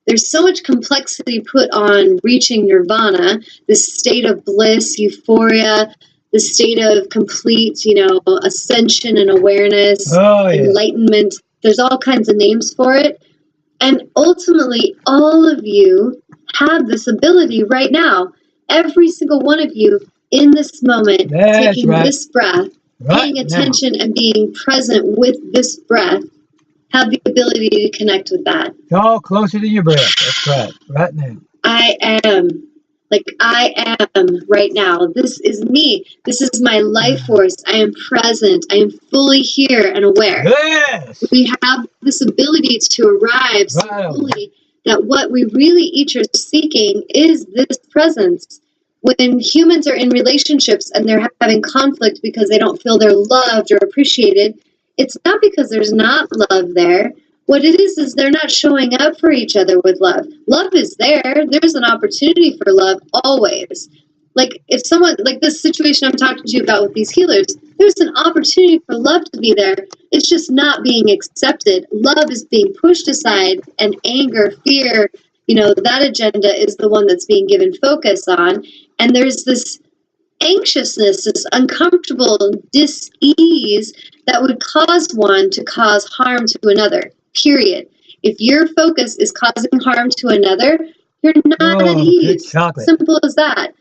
there's so much complexity put on reaching nirvana, this state of bliss, euphoria, the state of complete, ascension and awareness, enlightenment. There's all kinds of names for it. And ultimately, all of you have this ability right now. Every single one of you in this moment, taking this breath, paying attention and being present with this breath, have the ability to connect with that. Go closer to your breath. That's right. Right now. I am right now. This is me. This is my life force. I am present. I am fully here and aware. Yes. We have this ability to arrive so fully that what we really each are seeking is this presence. When humans are in relationships and they're having conflict because they don't feel they're loved or appreciated, it's not because there's not love there. What it is they're not showing up for each other with love. Love is there. There's an opportunity for love always. Like if someone, like this situation I'm talking to you about with these healers, there's an opportunity for love to be there. It's just not being accepted. Love is being pushed aside, and anger, fear, that agenda is the one that's being given focus on. And there's this anxiousness, this uncomfortable dis-ease that would cause one to cause harm to another, period. If your focus is causing harm to another, you're not at ease. Simple as that.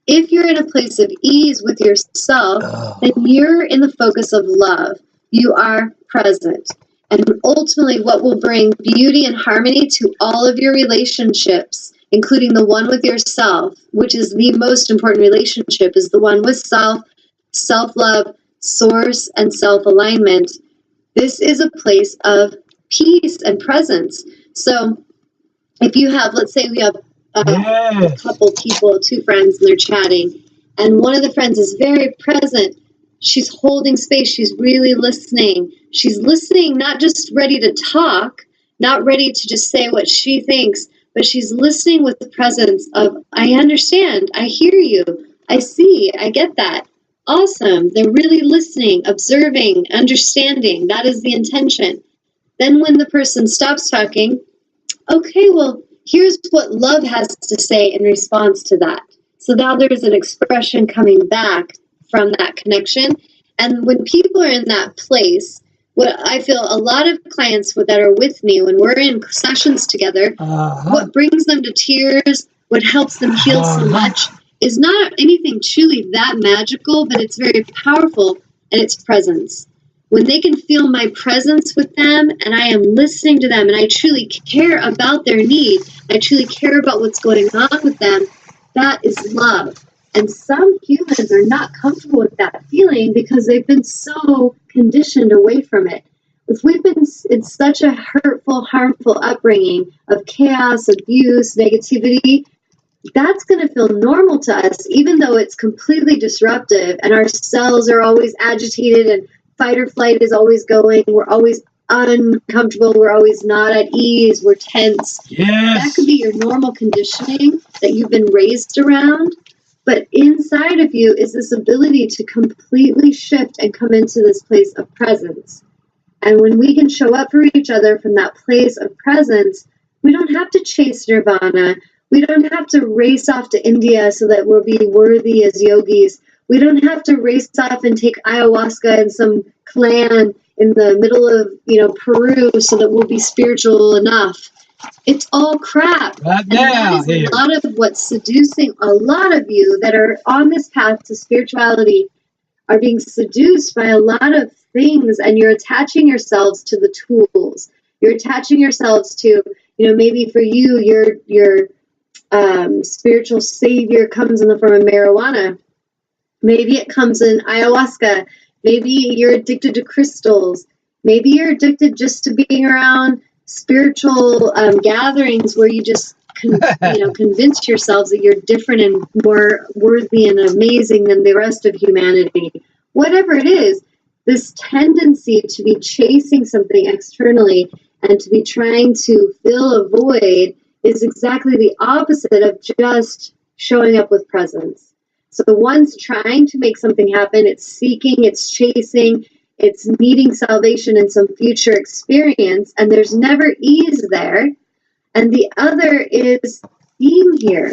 If you're in a place of ease with yourself, then you're in the focus of love. You are present. And ultimately, what will bring beauty and harmony to all of your relationships, including the one with yourself, which is the most important relationship, is the one with self, self-love, source, and self-alignment. This is a place of peace and presence. So if you have, let's say we have a couple people, two friends, and they're chatting, and one of the friends is very present. She's holding space. She's really listening. She's listening, not just ready to talk, not ready to just say what she thinks, but she's listening with the presence of, I understand, I hear you, I see, I get that. Awesome. They're really listening, observing, understanding. That is the intention. Then when the person stops talking, okay, well, here's what love has to say in response to that. So now there's an expression coming back from that connection. And when people are in that place, what I feel a lot of clients that are with me, when we're in sessions together, what brings them to tears, what helps them heal so much, is not anything truly that magical, but it's very powerful, and it's presence. When they can feel my presence with them, and I am listening to them, and I truly care about their need, I truly care about what's going on with them, that is love. And some humans are not comfortable with that feeling because they've been so conditioned away from it. If we've been in such a hurtful, harmful upbringing of chaos, abuse, negativity, that's going to feel normal to us, even though it's completely disruptive and our cells are always agitated and fight or flight is always going. We're always uncomfortable. We're always not at ease. We're tense. Yes. That could be your normal conditioning that you've been raised around. But inside of you is this ability to completely shift and come into this place of presence. And when we can show up for each other from that place of presence, we don't have to chase nirvana. We don't have to race off to India so that we'll be worthy as yogis. We don't have to race off and take ayahuasca in some clan in the middle of, Peru so that we'll be spiritual enough. It's all crap. Right and that is a lot of what's seducing a lot of you that are on this path to spirituality are being seduced by a lot of things, and you're attaching yourselves to the tools. You're attaching yourselves to, maybe for you, your spiritual savior comes in the form of marijuana. Maybe it comes in ayahuasca. Maybe you're addicted to crystals. Maybe you're addicted just to being around spiritual gatherings where you just convince yourselves that you're different and more worthy and amazing than the rest of humanity. Whatever it is, this tendency to be chasing something externally and to be trying to fill a void is exactly the opposite of just showing up with presence. So the one's trying to make something happen, it's seeking, it's chasing, it's needing salvation in some future experience, and there's never ease there. And the other is being here.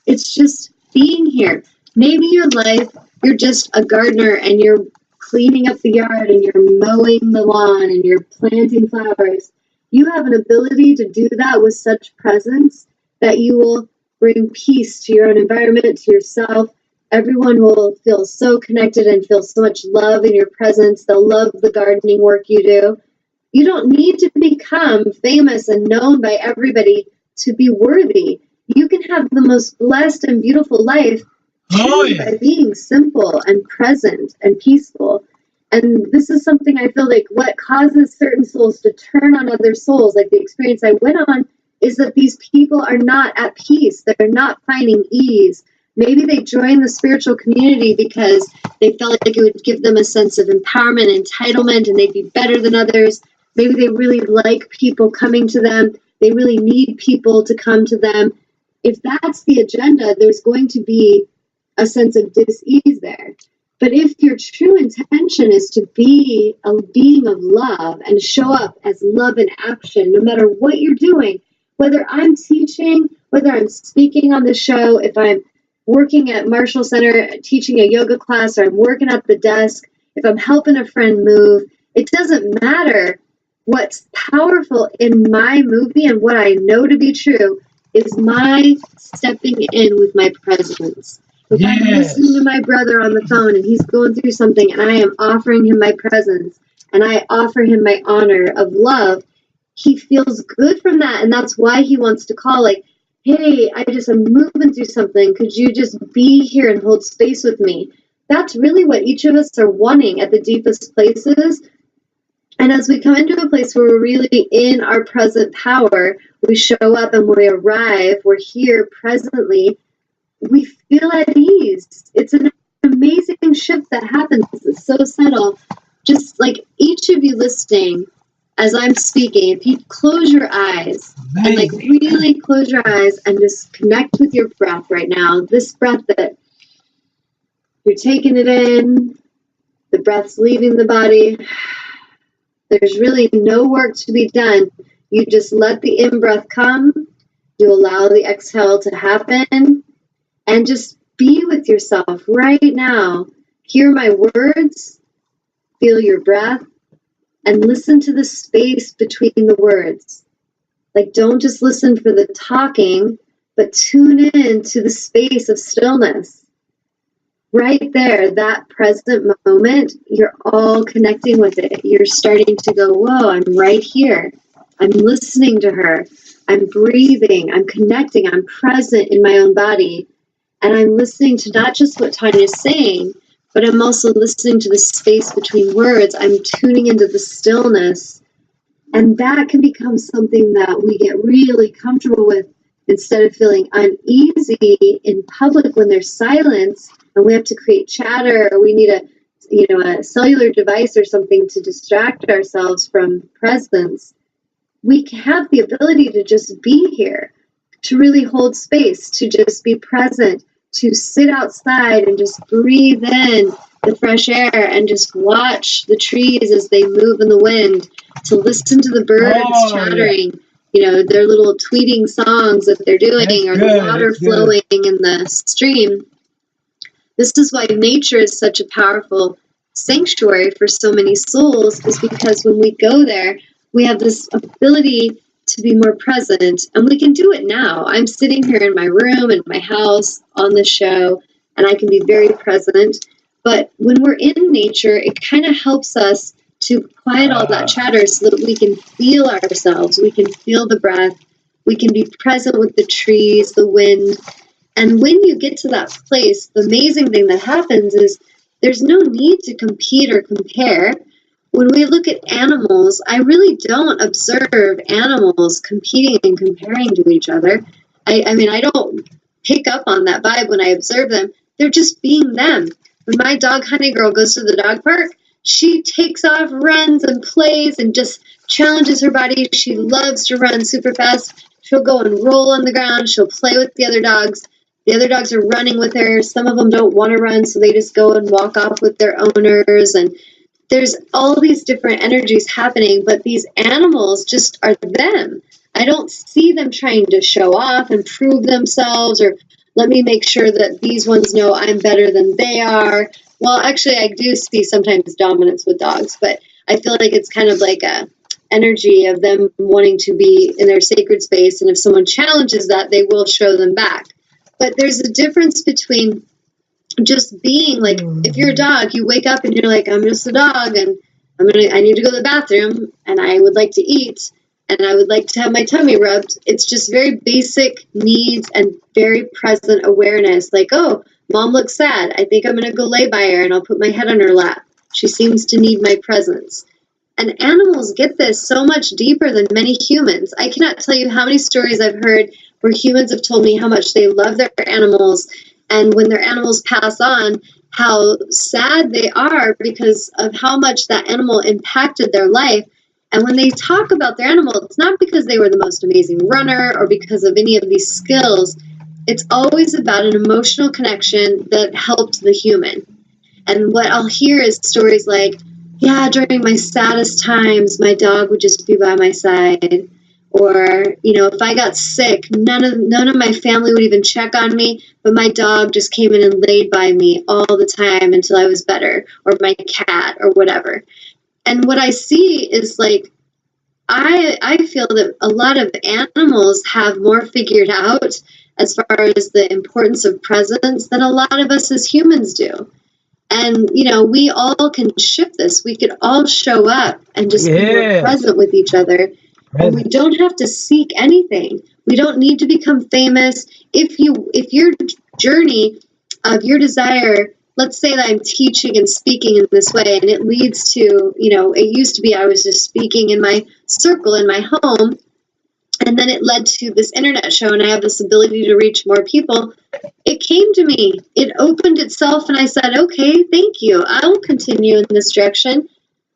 It's just being here. Maybe your life, you're just a gardener and you're cleaning up the yard and you're mowing the lawn and you're planting flowers. You have an ability to do that with such presence that you will bring peace to your own environment, to yourself. Everyone will feel so connected and feel so much love in your presence. They'll love the gardening work you do. You don't need to become famous and known by everybody to be worthy. You can have the most blessed and beautiful life by being simple and present and peaceful. And this is something I feel like what causes certain souls to turn on other souls, like the experience I went on, is that these people are not at peace. They're not finding ease. Maybe they joined the spiritual community because they felt like it would give them a sense of empowerment, entitlement, and they'd be better than others. Maybe they really like people coming to them. They really need people to come to them. If that's the agenda, there's going to be a sense of dis-ease there. But if your true intention is to be a being of love and show up as love in action, no matter what you're doing, whether I'm teaching, whether I'm speaking on the show, if I'm working at Marshall Center, teaching a yoga class, or I'm working at the desk, if I'm helping a friend move, it doesn't matter. What's powerful in my movie and what I know to be true is my stepping in with my presence. If I'm listening to my brother on the phone and he's going through something and I am offering him my presence and I offer him my honor of love, he feels good from that. And that's why he wants to call, like, hey, I just am moving through something. Could you just be here and hold space with me? That's really what each of us are wanting at the deepest places. And as we come into a place where we're really in our present power, we show up and we arrive, we're here presently, we feel at ease. It's an amazing shift that happens. It's so subtle. Just like each of you listening, as I'm speaking, if you close your eyes and like really close your eyes and just connect with your breath right now, this breath that you're taking it in, the breath's leaving the body. There's really no work to be done. You just let the in-breath come. You allow the exhale to happen. And just be with yourself right now. Hear my words. Feel your breath. And listen to the space between the words. Like, don't just listen for the talking, but tune in to the space of stillness. Right there, that present moment, you're all connecting with it. You're starting to go, whoa, I'm right here. I'm listening to her. I'm breathing. I'm connecting. I'm present in my own body. And I'm listening to not just what Tanya's saying, but I'm also listening to the space between words. I'm tuning into the stillness. And that can become something that we get really comfortable with instead of feeling uneasy in public when there's silence and we have to create chatter, or we need a cellular device or something to distract ourselves from presence. We have the ability to just be here, to really hold space, to just be present, to sit outside and just breathe in the fresh air and just watch the trees as they move in the wind, to listen to the birds chattering, their little tweeting songs that they're doing, or the water flowing in the stream. This is why nature is such a powerful sanctuary for so many souls, is because when we go there, we have this ability to be more present, and we can do it now. I'm sitting here in my room, in my house, on the show, and I can be very present. But when we're in nature, it kind of helps us to quiet all that chatter so that we can feel ourselves. We can feel the breath. We can be present with the trees, the wind. And when you get to that place, the amazing thing that happens is there's no need to compete or compare. When we look at animals, I really don't observe animals competing and comparing to each other. I don't pick up on that vibe when I observe them. They're just being them. When my dog Honey Girl goes to the dog park, she takes off, runs, and plays and just challenges her body. She loves to run super fast. She'll go and roll on the ground. She'll play with the other dogs. The other dogs are running with her. Some of them don't want to run, so they just go and walk off with their owners. And there's all these different energies happening, but these animals just are them. I don't see them trying to show off and prove themselves, or let me make sure that these ones know I'm better than they are. Well, actually, I do see sometimes dominance with dogs, but I feel like it's kind of like a energy of them wanting to be in their sacred space, and if someone challenges that, they will show them back. But there's a difference between just being like, if you're a dog, you wake up and you're like, I'm just a dog, and I need to go to the bathroom, and I would like to eat, and I would like to have my tummy rubbed. It's just very basic needs and very present awareness. Like, oh, mom looks sad. I think I'm going to go lay by her, and I'll put my head on her lap. She seems to need my presence. And animals get this so much deeper than many humans. I cannot tell you how many stories I've heard where humans have told me how much they love their animals, and when their animals pass on, how sad they are because of how much that animal impacted their life. And when they talk about their animal, it's not because they were the most amazing runner or because of any of these skills. It's always about an emotional connection that helped the human. And what I'll hear is stories like, yeah, during my saddest times, my dog would just be by my side. Or, if I got sick, none of my family would even check on me, but my dog just came in and laid by me all the time until I was better, or my cat, or whatever. And what I see is like, I feel that a lot of animals have more figured out as far as the importance of presence than a lot of us as humans do. And, we all can shift this. We could all show up and just be more present with each other. And we don't have to seek anything. We don't need to become famous. If your journey of your desire, let's say that I'm teaching and speaking in this way, and it leads to, it used to be I was just speaking in my circle, in my home, and then it led to this internet show, and I have this ability to reach more people. It came to me. It opened itself, and I said, okay, thank you. I'll continue in this direction.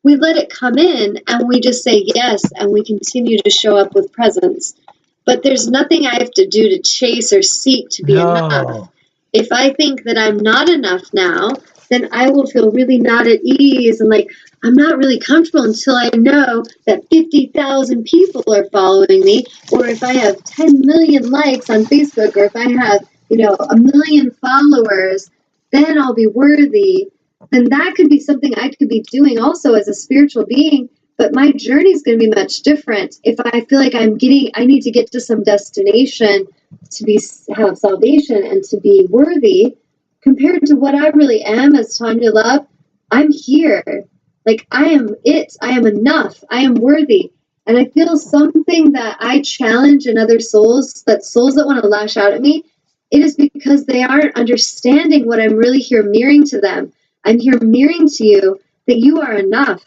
We let it come in, and we just say yes, and we continue to show up with presence. But there's nothing I have to do to chase or seek to be enough. If I think that I'm not enough now, then I will feel really not at ease and like I'm not really comfortable until I know that 50,000 people are following me, or if I have 10 million likes on Facebook, or if I have, 1 million followers, then I'll be worthy. Then that could be something I could be doing also as a spiritual being, but my journey is going to be much different if I feel like I need to get to some destination to have salvation and to be worthy, compared to what I really am as Tanya Love. I'm here. Like, I am it. I am enough. I am worthy. And I feel something that I challenge in other souls that want to lash out at me, it is because they aren't understanding what I'm really here mirroring to them. I'm here mirroring to you that you are enough.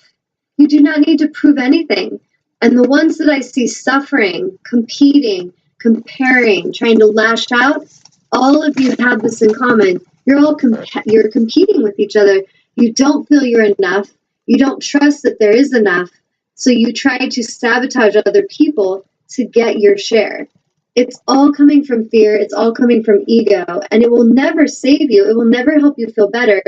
You do not need to prove anything. And the ones that I see suffering, competing, comparing, trying to lash out, all of you have this in common. You're competing with each other. You don't feel you're enough. You don't trust that there is enough. So you try to sabotage other people to get your share. It's all coming from fear. It's all coming from ego. And it will never save you. It will never help you feel better.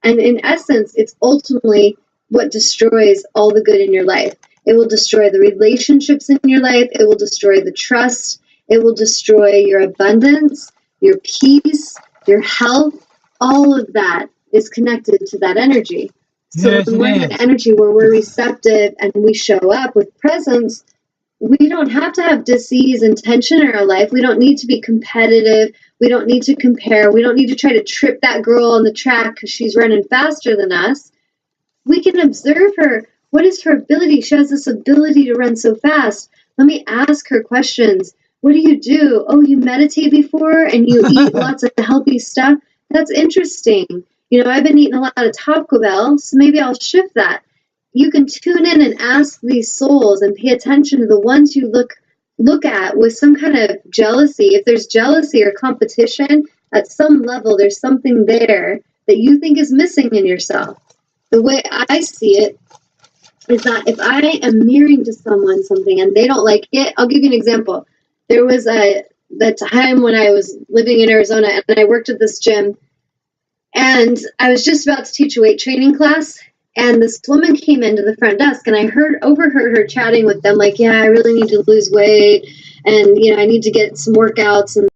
And in essence, it's ultimately what destroys all the good in your life. It will destroy the relationships in your life. It will destroy the trust. It will destroy your abundance, your peace, your health. All of that is connected to that energy. So Yes, when we're in an energy where we're receptive and we show up with presence, we don't have to have disease and tension in our life. We don't need to be competitive. We don't need to compare. We don't need to try to trip that girl on the track because she's running faster than us. We can observe her. What is her ability? She has this ability to run so fast. Let me ask her questions. What do you do? Oh, you meditate before and you eat lots of healthy stuff? That's interesting. I've been eating a lot of Taco Bell, so maybe I'll shift that. You can tune in and ask these souls and pay attention to the ones you look at with some kind of jealousy. If there's jealousy or competition, at some level, there's something there that you think is missing in yourself. The way I see it is that if I am mirroring to someone something and they don't like it, I'll give you an example. There was the time when I was living in Arizona and I worked at this gym, and I was just about to teach a weight training class, And this woman came into the front desk, and I overheard her chatting with them, like, yeah, I really need to lose weight, and I need to get some workouts and